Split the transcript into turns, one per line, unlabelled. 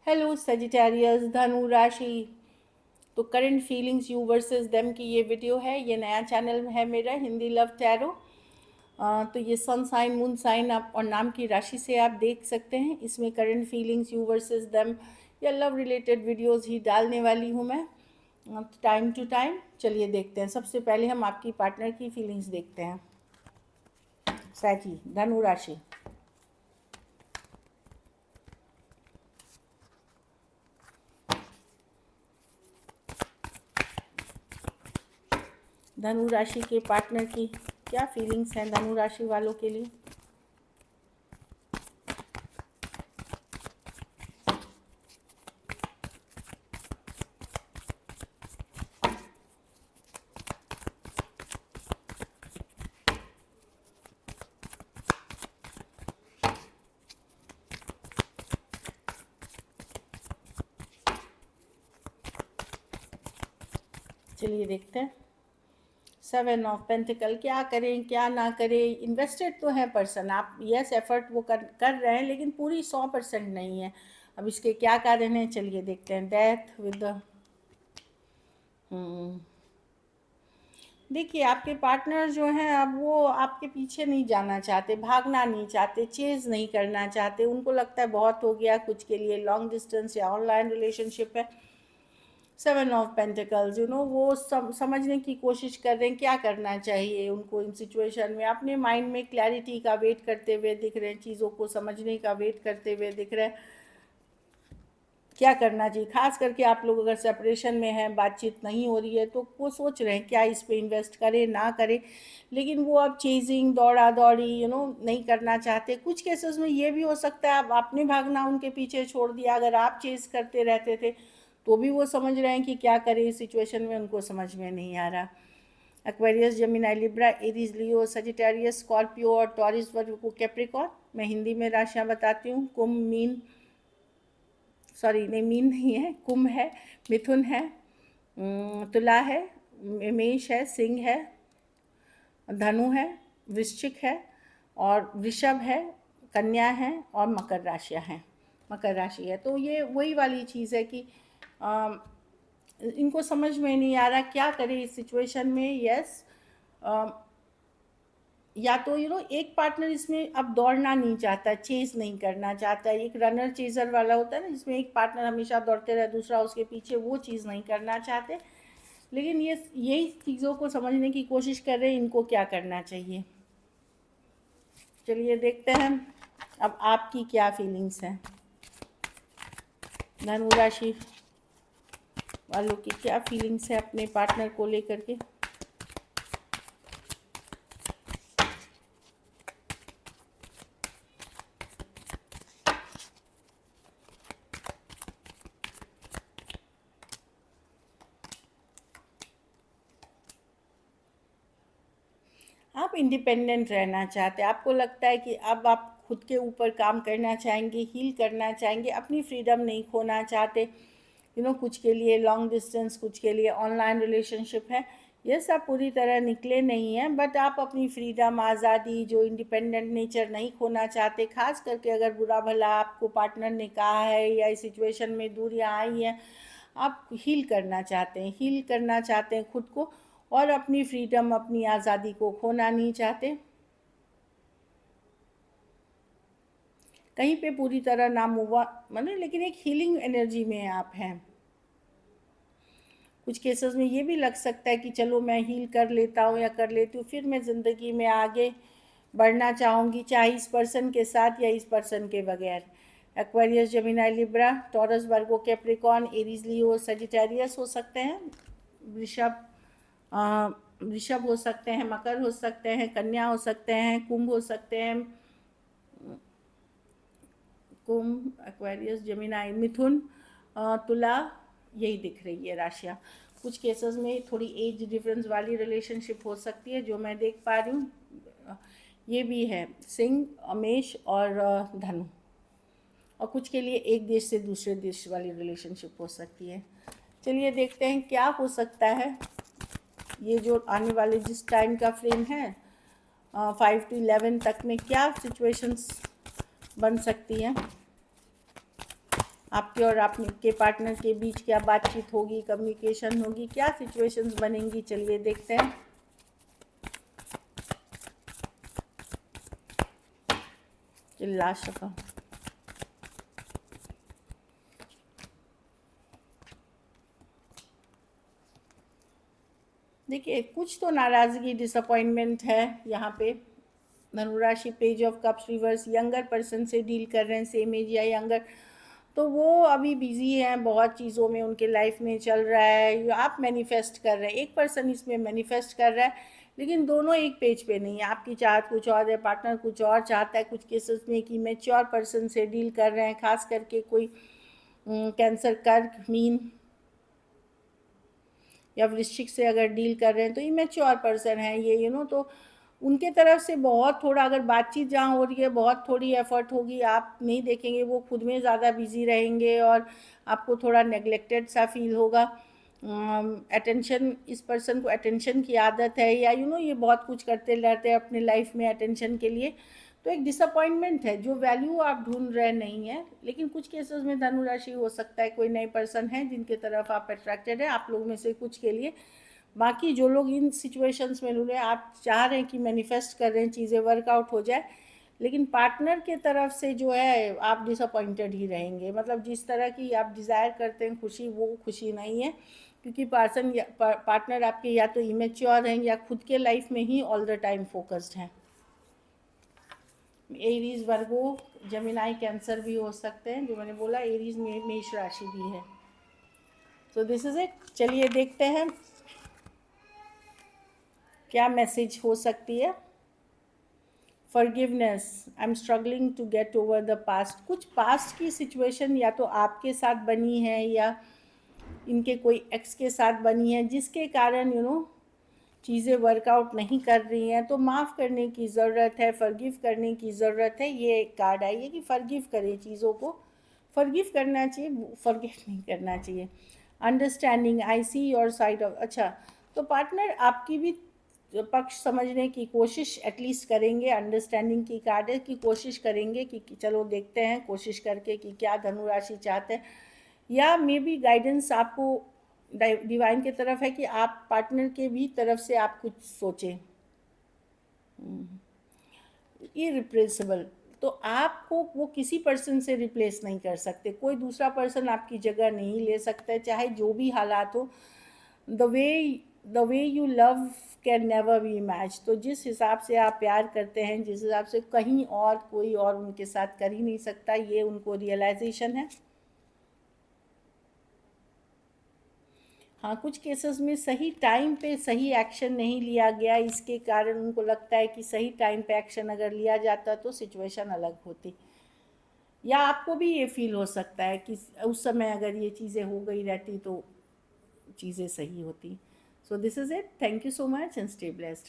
Hello Sagittarius, धनु राशि। तो current feelings you versus them की ये वीडियो है। ये नया चैनल है मेरा, हिंदी लव टैरो। तो ये सन साइन, मून साइन आप और नाम की राशि से आप देख सकते हैं। इसमें current feelings you versus them या लव रिलेटेड वीडियोस ही डालने वाली हूँ मैं टाइम टू टाइम। चलिए देखते हैं। सबसे पहले हम आपकी पार्टनर की फीलिंग्स देखते हैं। साची, धनु राशि। धनु राशि के पार्टनर की क्या फीलिंग्स हैं धनु राशि वालों के लिए? चलिए देखते हैं। 7 ऑफ पेंटिकल, क्या करें क्या ना करें। इन्वेस्टेड तो है पर्सन, आप यस एफर्ट वो कर रहे हैं, लेकिन पूरी 100% नहीं है। अब इसके क्या कारण हैं, चलिए देखते हैं। डेथ विद द देखिए, आपके पार्टनर जो हैं अब वो आपके पीछे नहीं जाना चाहते, भागना नहीं चाहते, चेज़ नहीं करना चाहते। उनको लगता है बहुत हो गया कुछ के लिए, लॉन्ग डिस्टेंस या ऑनलाइन रिलेशनशिप है। 7 ऑफ पेंटिकल्स, वो समझने की कोशिश कर रहे हैं क्या करना चाहिए उनको इन सिचुएशन में। अपने माइंड में क्लैरिटी का वेट करते हुए दिख रहे हैं, चीज़ों को समझने का वेट करते हुए दिख रहे हैं क्या करना चाहिए। खास करके आप लोग अगर सेपरेशन में हैं, बातचीत नहीं हो रही है, तो वो सोच रहे हैं क्या इस पे इन्वेस्ट करें ना करें। लेकिन वो अब चेजिंग, दौड़ा दौड़ी नहीं करना चाहते। कुछ केसेस में ये भी हो सकता है अब आपने भागना उनके पीछे छोड़ दिया। अगर आप चेज करते रहते थे तो भी वो समझ रहे हैं कि क्या करें इस सिचुएशन में, उनको समझ में नहीं आ रहा। एक्वेरियस, जेमिनी, लिब्रा, एरीज, लियो, सजिटेरियस, स्कॉर्पियो और टॉरस, वर्गो, कैप्रिकॉर्न। मैं हिंदी में राशियाँ बताती हूँ। कुंभ, मीन, सॉरी नहीं, मीन नहीं है, कुंभ है, मिथुन है, तुला है, मेष है, सिंह है, धनु है, वृश्चिक है और वृषभ है, कन्या है और मकर राशियाँ हैं, मकर राशि है। तो ये वही वाली चीज़ है कि इनको समझ में नहीं आ रहा क्या करें इस सिचुएशन में। यस, या तो एक पार्टनर इसमें अब दौड़ना नहीं चाहता, चेज नहीं करना चाहता। एक रनर चेजर वाला होता है ना, जिसमें एक पार्टनर हमेशा दौड़ते रहे, दूसरा उसके पीछे, वो चीज़ नहीं करना चाहते। लेकिन यही चीज़ों को समझने की कोशिश कर रहे हैं इनको क्या करना चाहिए। चलिए देखते हैं अब आपकी क्या फीलिंग्स हैं धनु राशि वालों की, क्या फीलिंग्स है अपने पार्टनर को लेकर के। आप इंडिपेंडेंट रहना चाहते हैं। आपको लगता है कि अब आप खुद के ऊपर काम करना चाहेंगे, हील करना चाहेंगे, अपनी फ्रीडम नहीं खोना चाहते। कुछ के लिए लॉन्ग डिस्टेंस, कुछ के लिए ऑनलाइन रिलेशनशिप है। ये सब पूरी तरह निकले नहीं हैं, बट आप अपनी फ्रीडम, आज़ादी, जो इंडिपेंडेंट नेचर नहीं खोना चाहते। खास करके अगर बुरा भला आपको पार्टनर ने कहा है या इस सिचुएशन में दूरियां आई हैं, आप हील करना चाहते हैं, हील करना चाहते हैं खुद को, और अपनी फ्रीडम, अपनी आज़ादी को खोना नहीं चाहते। कहीं पे पूरी तरह ना मूव माने, लेकिन एक हीलिंग एनर्जी में आप हैं। कुछ केसेस में ये भी लग सकता है कि चलो मैं हील कर लेता हूँ या कर लेती हूँ, फिर मैं ज़िंदगी में आगे बढ़ना चाहूँगी, चाहे इस पर्सन के साथ या इस पर्सन के बगैर। एक्वेरियस, जेमिनी, लिब्रा, टॉरस, वर्गो, कैप्रिकॉर्न, एरीज, लियो, सजिटेरियस हो सकते हैं, वृषभ हो सकते हैं, मकर हो सकते हैं, कन्या हो सकते हैं, कुंभ हो सकते हैं, कुंभ, एक्वेरियस, जेमिनी, मिथुन, तुला, यही दिख रही है राशियाँ। कुछ केसेस में थोड़ी एज डिफरेंस वाली रिलेशनशिप हो सकती है, जो मैं देख पा रही हूँ। ये भी है, सिंह, मेष और धनु। और कुछ के लिए एक देश से दूसरे देश वाली रिलेशनशिप हो सकती है। चलिए देखते हैं क्या हो सकता है। ये जो आने वाले जिस टाइम का फ्रेम है 5 to 11 तक में क्या सिचुएशंस बन सकती हैं। आपके और आपके पार्टनर के बीच क्या बातचीत होगी, कम्युनिकेशन होगी, क्या सिचुएशंस बनेंगी, चलिए देखते हैं। चिल्ला सका। देखिए कुछ तो नाराज़गी, डिसअपॉइंटमेंट है यहाँ पे। धनुराशि, page of cups reversed, younger person से डील कर रहे हैं, सेम एज या यंगर, तो वो अभी बिजी हैं, बहुत चीज़ों में उनके लाइफ में चल रहा है। आप मैनिफेस्ट कर रहे हैं, एक पर्सन इसमें मैनिफेस्ट कर रहा है, लेकिन दोनों एक पेज पे नहीं है। आपकी चाहत कुछ और है, पार्टनर कुछ और चाहता है। कुछ केसेस में कि मैच्योर पर्सन से डील कर रहे हैं, खास करके कोई कैंसर, कर्क, मीन या वृश्चिक से अगर डील कर रहे हैं तो इमेच्योर पर्सन है ये, तो उनके तरफ से बहुत थोड़ा, अगर बातचीत जहाँ हो रही है बहुत थोड़ी एफर्ट होगी, आप नहीं देखेंगे, वो खुद में ज़्यादा बिजी रहेंगे और आपको थोड़ा नेग्लेक्टेड सा फील होगा। अटेंशन, इस पर्सन को अटेंशन की आदत है, या ये बहुत कुछ करते रहते हैं अपने लाइफ में अटेंशन के लिए, तो एक डिसअपॉइंटमेंट है। जो वैल्यू आप ढूंढ रहे नहीं है, लेकिन कुछ केसेस में धनु राशि हो सकता है कोई नए पर्सन है जिनके तरफ आप अट्रैक्टेड है, आप लोग में से कुछ के लिए। बाकी जो लोग इन सिचुएशंस में लूँ, आप चाह रहे हैं कि मैनिफेस्ट कर रहे हैं चीज़ें वर्कआउट हो जाए, लेकिन पार्टनर के तरफ से जो है आप डिसअपॉइंटेड ही रहेंगे। मतलब जिस तरह की आप डिज़ायर करते हैं खुशी, वो खुशी नहीं है, क्योंकि पार्टनर आपके या तो इमेच्योर हैं या खुद के लाइफ में ही ऑल द टाइम फोकस्ड हैं। एरीज, वर्गो, जमिनाई, कैंसर भी हो सकते हैं, जो मैंने बोला। एरीज में मेष राशि भी है। So this is it. चलिए देखते हैं क्या मैसेज हो सकती है। Forgiveness, I am struggling to get over the past. कुछ पास्ट की सिचुएशन या तो आपके साथ बनी है या इनके कोई एक्स के साथ बनी है, जिसके कारण चीज़ें वर्कआउट नहीं कर रही हैं, तो माफ़ करने की ज़रूरत है, फॉरगिव करने की ज़रूरत है। ये एक कार्ड आई है कि फॉरगिव करें चीज़ों को, फॉरगिव करना चाहिए, फॉरगेट नहीं करना चाहिए। Understanding, I see your side of, अच्छा, तो पार्टनर आपकी भी पक्ष समझने की कोशिश एटलीस्ट करेंगे। अंडरस्टैंडिंग की कार्ड है कि कोशिश करेंगे कि चलो देखते हैं कोशिश करके कि क्या धनु राशि चाहते हैं, या मे बी गाइडेंस आपको डिवाइन की तरफ है कि आप पार्टनर के भी तरफ से आप कुछ सोचें। इरिप्लेसेबल, तो आपको वो किसी पर्सन से रिप्लेस नहीं कर सकते, कोई दूसरा पर्सन आपकी जगह नहीं ले सकता है, चाहे जो भी हालात हो। The way you love can never be match. तो जिस हिसाब से आप प्यार करते हैं, जिस हिसाब से कहीं और कोई और उनके साथ कर ही नहीं सकता, ये उनको रियलाइजेशन है। हाँ, कुछ केसेस में सही टाइम पे सही एक्शन नहीं लिया गया, इसके कारण उनको लगता है कि सही टाइम पे एक्शन अगर लिया जाता तो सिचुएशन अलग होती। या आपको भी ये फील हो सकता है कि उस समय अगर ये चीज़ें हो गई रहती तो चीज़ें सही होती। So this is it. Thank you so much and stay blessed.